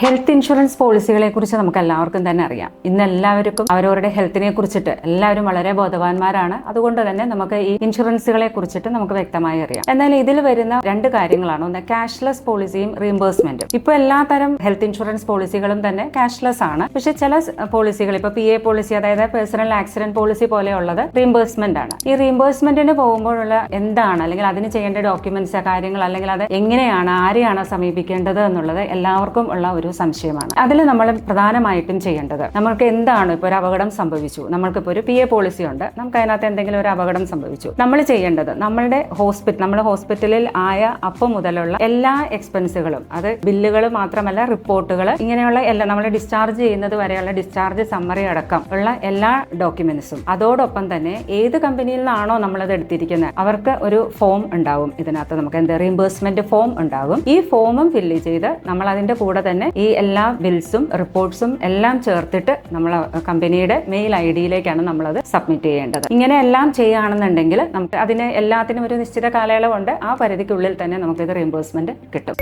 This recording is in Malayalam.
ഹെൽത്ത് ഇൻഷുറൻസ് പോളിസികളെ കുറിച്ച് നമുക്ക് എല്ലാവർക്കും തന്നെ അറിയാം. ഇന്ന് എല്ലാവർക്കും അവരവരുടെ ഹെൽത്തിനെ കുറിച്ചിട്ട് എല്ലാവരും വളരെ ബോധവാന്മാരാണ്. അതുകൊണ്ട് തന്നെ നമുക്ക് ഈ ഇൻഷുറൻസുകളെ കുറിച്ചിട്ട് നമുക്ക് വ്യക്തമായി അറിയാം. എന്നാൽ ഇതിൽ വരുന്ന രണ്ട് കാര്യങ്ങളാണ്. ഒന്ന് ക്യാഷ്ലെസ് പോളിസിയും റീഇംബേഴ്സ്മെന്റും. ഇപ്പൊ എല്ലാ തരം ഹെൽത്ത് ഇൻഷുറൻസ് പോളിസികളും തന്നെ ക്യാഷ്ലെസ് ആണ്. പക്ഷെ ചില പോളിസികൾ ഇപ്പൊ PA പോളിസി, അതായത് പേഴ്സണൽ ആക്സിഡന്റ് പോളിസി പോലെയുള്ളത് റീഇംബേഴ്സ്മെന്റ് ആണ്. ഈ റീഇംബേഴ്സ്മെന്റിന് പോകുമ്പോഴുള്ള എന്താണ്, അല്ലെങ്കിൽ അതിന് ചെയ്യേണ്ട ഡോക്യുമെന്റ്സ്, കാര്യങ്ങൾ, അല്ലെങ്കിൽ അത് എങ്ങനെയാണ്, ആരെയാണ് സമീപിക്കേണ്ടത് എന്നുള്ളത് എല്ലാവർക്കും ഉള്ള ഒരു സംശയമാണ്. അതിൽ നമ്മൾ പ്രധാനമായിട്ടും ചെയ്യേണ്ടത്, നമ്മൾക്ക് എന്താണ് ഇപ്പോൾ ഒരു അപകടം സംഭവിച്ചു, നമ്മൾക്കിപ്പോൾ ഒരു PA പോളിസി ഉണ്ട്, നമുക്ക് അതിനകത്ത് എന്തെങ്കിലും ഒരു അപകടം സംഭവിച്ചു, നമ്മൾ ചെയ്യേണ്ടത് നമ്മുടെ ഹോസ്പിറ്റലിൽ ആയ അപ്പം മുതലുള്ള എല്ലാ എക്സ്പെൻസുകളും, അത് ബില്ലുകൾ മാത്രമല്ല റിപ്പോർട്ടുകൾ, ഇങ്ങനെയുള്ള എല്ലാ നമ്മൾ ഡിസ്ചാർജ് ചെയ്യുന്നത് വരെയുള്ള ഡിസ്ചാർജ് സമ്മറി അടക്കം ഉള്ള എല്ലാ ഡോക്യുമെന്റ്സും, അതോടൊപ്പം തന്നെ ഏത് കമ്പനിയിൽ നിന്നാണോ നമ്മളത് എടുത്തിരിക്കുന്നത് അവർക്ക് ഒരു ഫോം ഉണ്ടാവും. ഇതിനകത്ത് നമുക്ക് റീഇംബേഴ്സ്മെന്റ് ഫോം ഉണ്ടാകും. ഈ ഫോമും ഫില്ല് ചെയ്ത് നമ്മൾ അതിന്റെ കൂടെ തന്നെ ഈ എല്ലാ ബിൽസും റിപ്പോർട്ട്സും എല്ലാം ചേർത്തിട്ട് നമ്മൾ കമ്പനിയുടെ മെയിൽ ID-യിലേക്കാണ് നമ്മളത് സബ്മിറ്റ് ചെയ്യേണ്ടത്. ഇങ്ങനെ എല്ലാം ചെയ്യുകയാണെന്നുണ്ടെങ്കിൽ നമുക്ക് അതിന് എല്ലാത്തിനും ഒരു നിശ്ചിത കാലയളവുണ്ട്. ആ പരിധിക്കുള്ളിൽ തന്നെ നമുക്കിത് റീഇംബേഴ്സ്മെന്റ് കിട്ടും.